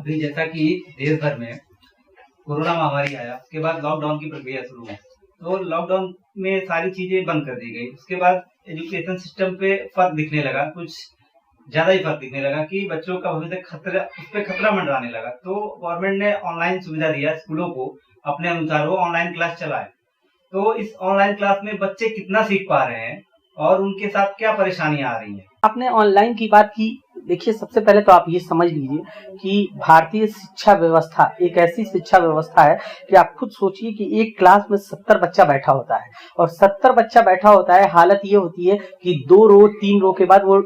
अभी जैसा कि देश भर में कोरोना महामारी आया, उसके बाद लॉकडाउन की प्रक्रिया शुरू हुई। तो लॉकडाउन में सारी चीजें बंद कर दी गई। उसके बाद एजुकेशन सिस्टम पे फर्क दिखने लगा, कुछ ज्यादा ही फर्क दिखने लगा कि बच्चों का भविष्य खतरा, उस पर खतरा मंडराने लगा। तो गवर्नमेंट ने ऑनलाइन सुविधा दिया स्कूलों को, अपने अनुसार वो ऑनलाइन क्लास चलाए। तो इस ऑनलाइन क्लास में बच्चे कितना सीख पा रहे हैं और उनके साथ क्या परेशानियां आ रही हैं? आपने ऑनलाइन की बात की। देखिए, सबसे पहले तो आप ये समझ लीजिए कि भारतीय शिक्षा व्यवस्था एक ऐसी शिक्षा व्यवस्था है कि आप खुद सोचिए कि एक क्लास में 70 बच्चा बैठा होता है और 70 बच्चा बैठा होता है। हालत ये होती है कि 2 रो 3 रो के बाद वो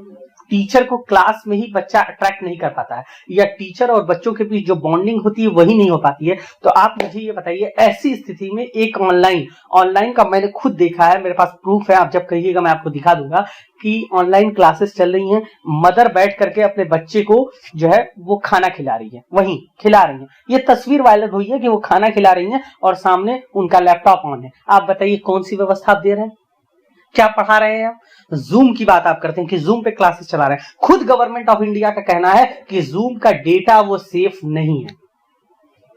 टीचर को क्लास में ही बच्चा अट्रैक्ट नहीं कर पाता है, या टीचर और बच्चों के बीच जो बॉन्डिंग होती है वही नहीं हो पाती है। तो आप मुझे ये बताइए, ऐसी स्थिति में एक ऑनलाइन का मैंने खुद देखा है, मेरे पास प्रूफ है। आप जब कहिएगा मैं आपको दिखा दूंगा कि ऑनलाइन क्लासेस चल रही हैं। मदर बैठ करके अपने बच्चे को जो है वो खाना खिला रही है, वहीं खिला रही है। ये तस्वीर वायरल हुई है कि वो खाना खिला रही है और सामने उनका लैपटॉप ऑन है। आप बताइए कौन सी व्यवस्था आप दे रहे हैं, क्या पढ़ा रहे हैं? जूम की बात आप करते हैं कि जूम पे क्लासेस चला रहे हैं। खुद गवर्नमेंट ऑफ इंडिया का कहना है कि जूम का डेटा वो सेफ नहीं है,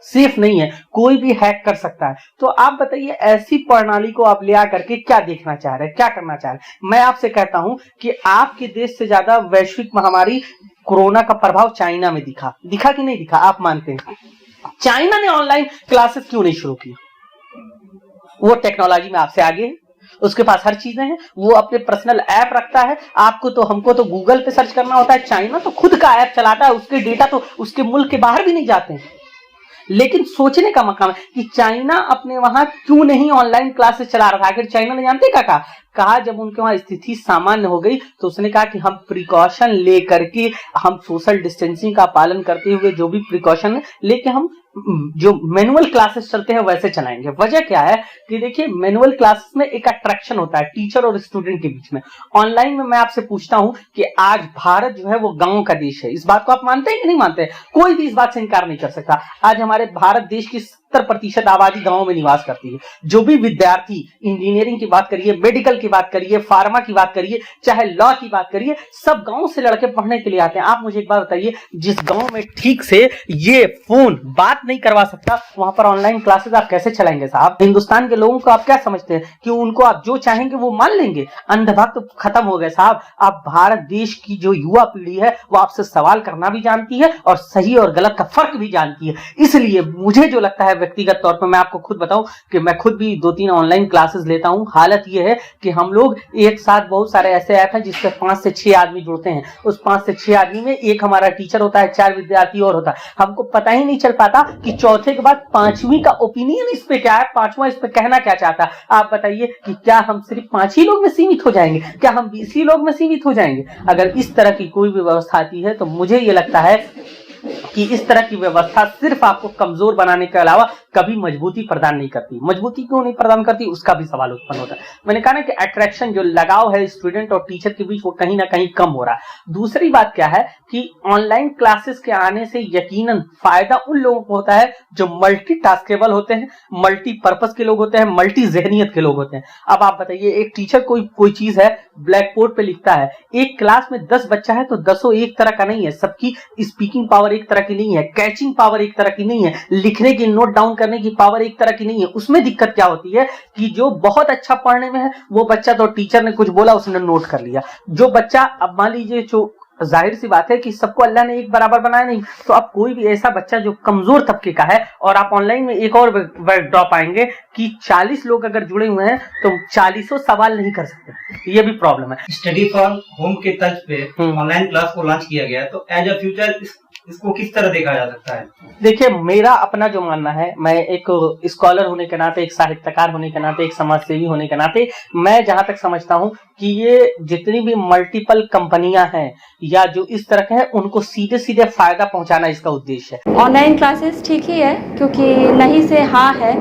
सेफ नहीं है, कोई भी हैक कर सकता है। तो आप बताइए, ऐसी प्रणाली को आप ले आकर के क्या देखना चाह रहे हैं, क्या करना चाह रहे हैं? मैं आपसे कहता हूं कि आपके देश से ज्यादा वैश्विक महामारी कोरोना का प्रभाव चाइना में दिखा कि नहीं दिखा? आप मानते हैं चाइना ने ऑनलाइन क्लासेस क्यों नहीं शुरू की? वो टेक्नोलॉजी में आपसे आगे है, उसके पास हर चीजें हैं, वो अपने पर्सनल ऐप रखता है। आपको तो हमको तो गूगल पे सर्च करना होता है, चाइना तो खुद का ऐप चलाता है, उसके डेटा तो उसके मुल्क के बाहर भी नहीं जाते हैं। लेकिन सोचने का मकाम है कि चाइना अपने वहां क्यों नहीं ऑनलाइन क्लासेस चला रहा था। आखिर चाइना ने जानते क्या कहा जब उनके वहां स्थिति सामान्य हो गई तो उसने कहा कि हम प्रिकॉशन लेकर के, हम सोशल डिस्टेंसिंग का पालन करते हुए जो भी प्रिकॉशन लेके हम जो मैनुअल क्लासेस चलते हैं वैसे चलाएंगे। वजह क्या है कि देखिए, मैनुअल क्लासेस में एक अट्रैक्शन होता है टीचर और स्टूडेंट के बीच में। ऑनलाइन में मैं आपसे पूछता हूं कि आज भारत जो है वो गांव का देश है। इस बात को आप मानते हैं कि नहीं मानते? कोई भी इस बात से इनकार नहीं कर सकता। आज हमारे भारत देश की 70% आबादी गांवों में निवास करती है। जो भी विद्यार्थी, इंजीनियरिंग की बात करिए, मेडिकल की बात करिए, फार्मा की बात करिए, चाहे लॉ की बात करिए, सब गांव से लड़के पढ़ने के लिए आते हैं। आप मुझे एक बात बताइए, जिस गांव में ठीक से ये फोन बात नहीं करवा सकता, वहां पर ऑनलाइन क्लासेस आप कैसे चलाएंगे साहब? हिंदुस्तान के लोगों को आप क्या समझते हैं कि उनको आप जो चाहेंगे वो मान लेंगे? अंधभक्त तो खत्म हो गए साहब। आप भारत देश की जो युवा पीढ़ी है वो आपसे सवाल करना भी जानती है और सही और गलत का फर्क भी जानती है। इसलिए मुझे जो लगता है, व्यक्तिगत तौर पर मैं आपको खुद बताऊं कि मैं खुद भी 2-3 ऑनलाइन क्लासेस लेता हूं। हालत यह है कि हम लोग एक साथ, बहुत सारे ऐसे ऐप हैं जिससे 5 से 6 आदमी जुड़ते हैं। उस 5 से 6 आदमी में एक हमारा टीचर होता है, 4 विद्यार्थी और होता है। हमको पता ही नहीं चल पाता कि चौथे के बाद 5वीं का ओपिनियन इस पे क्या है, 5वां इस पे कहना क्या चाहता है। आप बताइए कि क्या हम सिर्फ 5 ही लोग में सीमित हो जाएंगे? क्या हम 20 ही लोग में सीमित हो जाएंगे? अगर इस तरह की कोई भी व्यवस्था आती है तो मुझे ये लगता है कि इस तरह की व्यवस्था सिर्फ आपको कमजोर बनाने के अलावा कभी मजबूती प्रदान नहीं करती। मजबूती क्यों नहीं प्रदान करती, उसका भी सवाल उत्पन्न होता है। मैंने कहा ना कि अट्रैक्शन, जो लगाव है स्टूडेंट और टीचर के बीच, वो कहीं ना कहीं कम हो रहा है। दूसरी बात क्या है कि ऑनलाइन क्लासेस के आने से यकीनन फायदा उन लोगों को होता है जो मल्टीटास्केबल होते हैं, मल्टीपर्पज के लोग होते हैं, मल्टी जहनियत के लोग होते हैं। अब आप बताइए, एक टीचर कोई चीज है ब्लैक बोर्ड पे लिखता है, एक क्लास में 10 बच्चा है तो 10 एक तरह का नहीं है, सबकी स्पीकिंग पावर एक तरह की नहीं है, कैचिंग पावर एक तरह की नहीं है, लिखने की, नोट डाउन करने की पावर एक तरह की नहीं है। उसमें दिक्कत क्या होती है कि जो बहुत अच्छा पढ़ने में है वो बच्चा, तो टीचर ने कुछ बोला उसने नोट कर लिया। जो बच्चा, अब मान लीजिए, जो जाहिर सी बात है कि सबको अल्लाह ने एक बराबर बनाया नहीं, तो अब कोई भी ऐसा बच्चा जो कमजोर तबके का है, और आप ऑनलाइन में एक और ड्रॉ पाएंगे कि 40 लोग अगर जुड़े हुए हैं तो 40 सवाल नहीं कर सकते। ये भी प्रॉब्लम है। स्टडी फॉर होम के तर्ज पे ऑनलाइन क्लास को लॉन्च किया गया है, तो एज अ फ्यूचर इसको किस तरह देखा जा सकता है? देखिए, मेरा अपना जो मानना है, मैं एक स्कॉलर होने के नाते, एक साहित्यकार होने के नाते, एक समाज सेवी होने के नाते, मैं जहां तक समझता हूं कि ये जितनी भी मल्टीपल कंपनियां हैं या जो इस तरह के हैं, उनको सीधे सीधे फायदा पहुंचाना इसका उद्देश्य है। ऑनलाइन क्लासेस ठीक ही है, क्योंकि नहीं से हाँ है,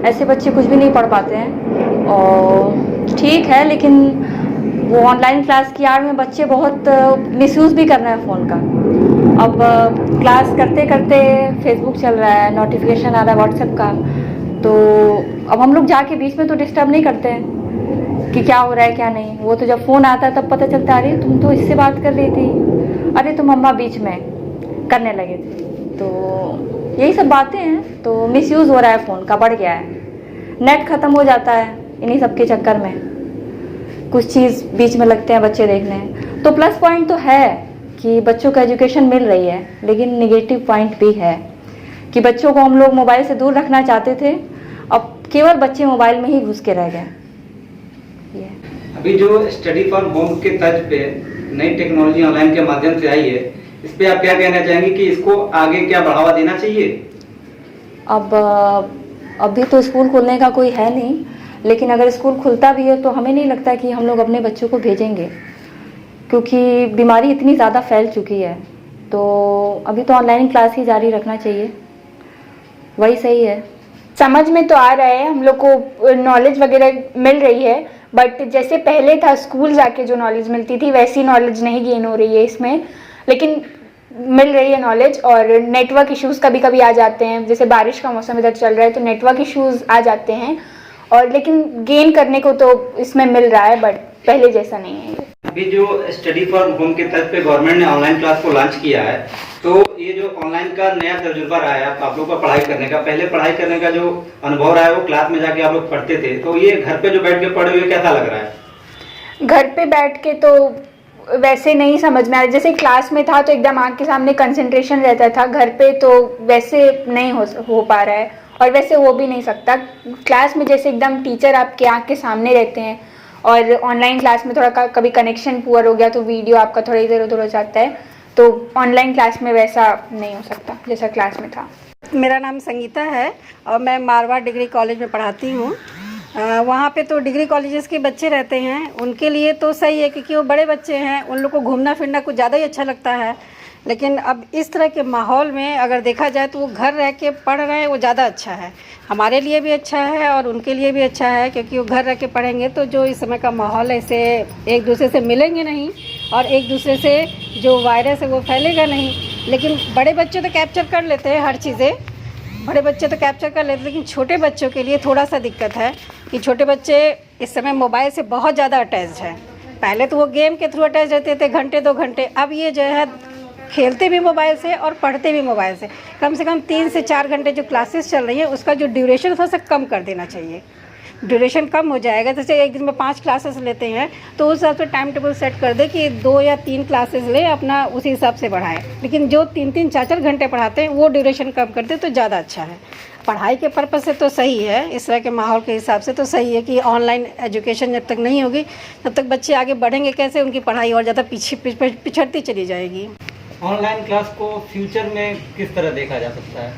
ऐसे बच्चे कुछ भी नहीं पढ़ पाते हैं और ठीक है। लेकिन वो ऑनलाइन क्लास की आड़ में बच्चे बहुत मिसयूज भी कर रहे हैं फ़ोन का। अब क्लास करते करते फेसबुक चल रहा है, नोटिफिकेशन आ रहा है व्हाट्सएप का, तो अब हम लोग जाके बीच में तो डिस्टर्ब नहीं करते हैं कि क्या हो रहा है क्या नहीं। वो तो जब फ़ोन आता है तब पता चलता है, अरे तुम तो इससे बात कर रही थी, अरे तुम मम्मा बीच में करने लगे थे। तो यही सब बातें हैं। तो मिसयूज़ हो रहा है फ़ोन का, बढ़ गया है, नेट ख़त्म हो जाता है इन्हीं सब के चक्कर में, कुछ चीज़ बीच में लगते हैं बच्चे देखने। तो प्लस पॉइंट तो है कि बच्चों को एजुकेशन मिल रही है, लेकिन निगेटिव पॉइंट भी है कि बच्चों को हम लोग मोबाइल से दूर रखना चाहते थे, अब केवल बच्चे मोबाइल में ही घुस के रह गए। ये अभी जो स्टडी फ्रॉम होम के तर्ज पे नई टेक्नोलॉजी ऑनलाइन के माध्यम से आई है, इस पे आप क्या कहना चाहेंगे कि इसको आगे क्या बढ़ावा देना चाहिए? अब अभी तो स्कूल खुलने का कोई है नहीं, लेकिन अगर स्कूल खुलता भी है तो हमें नहीं लगता कि हम लोग अपने बच्चों को भेजेंगे, क्योंकि बीमारी इतनी ज़्यादा फैल चुकी है। तो अभी तो ऑनलाइन क्लास ही जारी रखना चाहिए, वही सही है। समझ में तो आ रहा है, हम लोग को नॉलेज वगैरह मिल रही है, बट जैसे पहले था स्कूल जाके जो नॉलेज मिलती थी वैसी नॉलेज नहीं गेन हो रही है इसमें, लेकिन मिल रही है नॉलेज। और नेटवर्क इश्यूज़ कभी कभी आ जाते हैं, जैसे बारिश का मौसम इधर चल रहा है तो नेटवर्क इश्यूज़ आ जाते हैं, और लेकिन गेन करने को तो इसमें मिल रहा है, बट पहले जैसा नहीं है। अभी जो स्टडी फॉर होम के तर्ज पे गवर्नमेंट ने ऑनलाइन क्लास को लॉन्च किया है, तो ये जो ऑनलाइन का नया तजुर्बा रहा है आप लोग का पढ़ाई करने का, पहले पढ़ाई करने का जो अनुभव रहा है वो क्लास में जाके आप लोग पढ़ते थे, तो ये घर पे जो बैठ के पढ़े हुए कैसा लग रहा है? घर पे बैठ के तो वैसे नहीं समझ में आ रहा, जैसे क्लास में था तो एकदम आँख के सामने कंसंट्रेशन रहता था, घर पे तो वैसे नहीं हो पा रहा है, और वैसे हो भी नहीं सकता। क्लास में जैसे एकदम टीचर आपके आँख के सामने रहते हैं, और ऑनलाइन क्लास में थोड़ा कभी कनेक्शन पुअर हो गया तो वीडियो आपका थोड़ा इधर उधर हो जाता है, तो ऑनलाइन क्लास में वैसा नहीं हो सकता जैसा क्लास में था। मेरा नाम संगीता है और मैं मारवाड़ डिग्री कॉलेज में पढ़ाती हूँ। वहाँ पे तो डिग्री कॉलेजेस के बच्चे रहते हैं, उनके लिए तो सही है क्योंकि वो बड़े बच्चे हैं, उन लोग को घूमना फिरना कुछ ज़्यादा ही अच्छा लगता है। लेकिन अब इस तरह के माहौल में अगर देखा जाए तो वो घर रह के पढ़ रहे हैं, वो ज़्यादा अच्छा है, हमारे लिए भी अच्छा है और उनके लिए भी अच्छा है, क्योंकि वो घर रह के पढ़ेंगे तो जो इस समय का माहौल है इससे एक दूसरे से मिलेंगे नहीं और एक दूसरे से जो वायरस है वो फैलेगा नहीं। लेकिन बड़े बच्चे तो कैप्चर कर लेते हैं हर चीज़ें, बड़े बच्चे तो कैप्चर कर लेते हैं, लेकिन छोटे बच्चों के लिए थोड़ा सा दिक्कत है कि छोटे बच्चे इस समय मोबाइल से बहुत ज़्यादा अटैच हैं। पहले तो वो गेम के थ्रू अटैच रहते थे घंटे 2 घंटे, अब ये जो है खेलते भी मोबाइल से और पढ़ते भी मोबाइल से। कम 3 से 4 घंटे जो क्लासेस चल रही हैं उसका जो ड्यूरेशन थोड़ा सा कम कर देना चाहिए, ड्यूरेशन कम हो जाएगा। जैसे एक दिन में 5 क्लासेस लेते हैं तो उस हिसाब से टाइम टेबल सेट कर दे कि 2 या 3 क्लासेस ले, अपना उसी हिसाब से बढ़ाएं। लेकिन जो 3-3, 4-4 घंटे पढ़ाते हैं वो ड्यूरेशन कम कर दे तो ज़्यादा अच्छा है। पढ़ाई के पर्पज़ से तो सही है, इस तरह के माहौल के हिसाब से तो सही है कि ऑनलाइन एजुकेशन जब तक नहीं होगी तब तक बच्चे आगे बढ़ेंगे कैसे, उनकी पढ़ाई और ज़्यादा पिछड़ती चली जाएगी। ऑनलाइन क्लास को फ्यूचर में किस तरह देखा जा सकता है?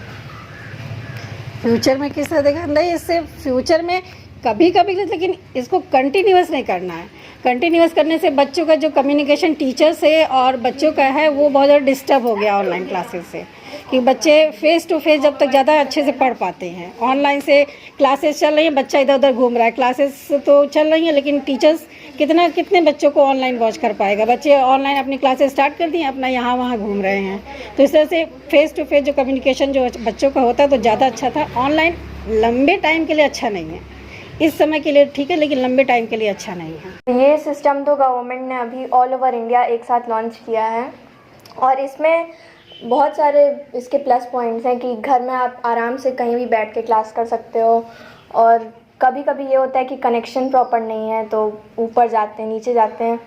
फ्यूचर में किस तरह देखा नहीं, इससे फ्यूचर में कभी कभी, लेकिन इसको कंटिन्यूअस नहीं करना है। कंटिन्यूअस करने से बच्चों का जो कम्युनिकेशन टीचर से और बच्चों का है वो बहुत ज़्यादा डिस्टर्ब हो गया ऑनलाइन क्लासेस से, कि बच्चे फेस टू फेस जब तक ज़्यादा अच्छे से पढ़ पाते हैं। ऑनलाइन से क्लासेस चल रही हैं, बच्चा इधर उधर घूम रहा है, क्लासेस तो चल रही हैं लेकिन टीचर्स कितने बच्चों को ऑनलाइन वॉच कर पाएगा। बच्चे ऑनलाइन अपनी क्लासेस स्टार्ट कर दी, अपना यहाँ वहाँ घूम रहे हैं, तो इस तरह से फेस टू फेस जो कम्युनिकेशन जो बच्चों का होता है तो ज़्यादा अच्छा था। ऑनलाइन लंबे टाइम के लिए अच्छा नहीं है, इस समय के लिए ठीक है लेकिन लंबे टाइम के लिए अच्छा नहीं है। ये सिस्टम तो गवर्नमेंट ने अभी ऑल ओवर इंडिया एक साथ लॉन्च किया है, और इसमें बहुत सारे इसके प्लस पॉइंट्स हैं कि घर में आप आराम से कहीं भी बैठ के क्लास कर सकते हो, और कभी कभी ये होता है कि कनेक्शन प्रॉपर नहीं है तो ऊपर जाते हैं नीचे जाते हैं,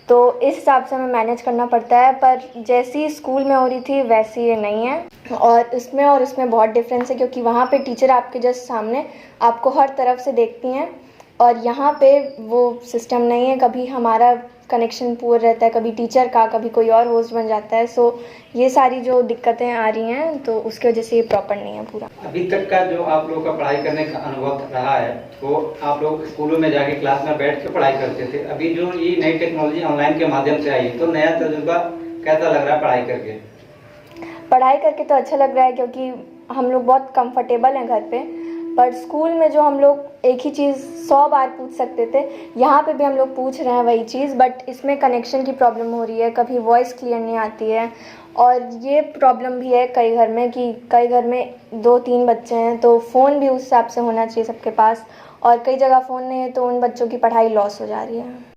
तो इस हिसाब से हमें मैनेज करना पड़ता है। पर जैसी स्कूल में हो रही थी वैसी ये नहीं है, और इसमें बहुत डिफरेंस है, क्योंकि वहाँ पे टीचर आपके जस्ट सामने आपको हर तरफ से देखती हैं, और यहाँ पे वो सिस्टम नहीं है। कभी हमारा कनेक्शन पुअर रहता है, कभी टीचर का, कभी कोई और होस्ट बन जाता है। सो ये सारी जो दिक्कतें आ रही हैं तो उसकी वजह से ये प्रॉपर नहीं है पूरा। अभी तक का जो आप लोग का पढ़ाई करने का अनुभव रहा है, तो आप लोग स्कूलों में जाके क्लास में बैठ के पढ़ाई करते थे, अभी जो ये नई टेक्नोलॉजी ऑनलाइन के माध्यम से आई है, तो नया तजुर्बा कैसा लग रहा है पढ़ाई करके? पढ़ाई करके तो अच्छा लग रहा है, क्योंकि हम लोग बहुत कंफर्टेबल हैं घर पे। पर स्कूल में जो हम लोग एक ही चीज़ 100 बार पूछ सकते थे, यहाँ पे भी हम लोग पूछ रहे हैं वही चीज़, बट इसमें कनेक्शन की प्रॉब्लम हो रही है, कभी वॉइस क्लियर नहीं आती है, और ये प्रॉब्लम भी है कई घर में कि कई घर में 2-3 बच्चे हैं तो फ़ोन भी उस हिसाब से होना चाहिए सबके पास, और कई जगह फ़ोन नहीं है तो उन बच्चों की पढ़ाई लॉस हो जा रही है।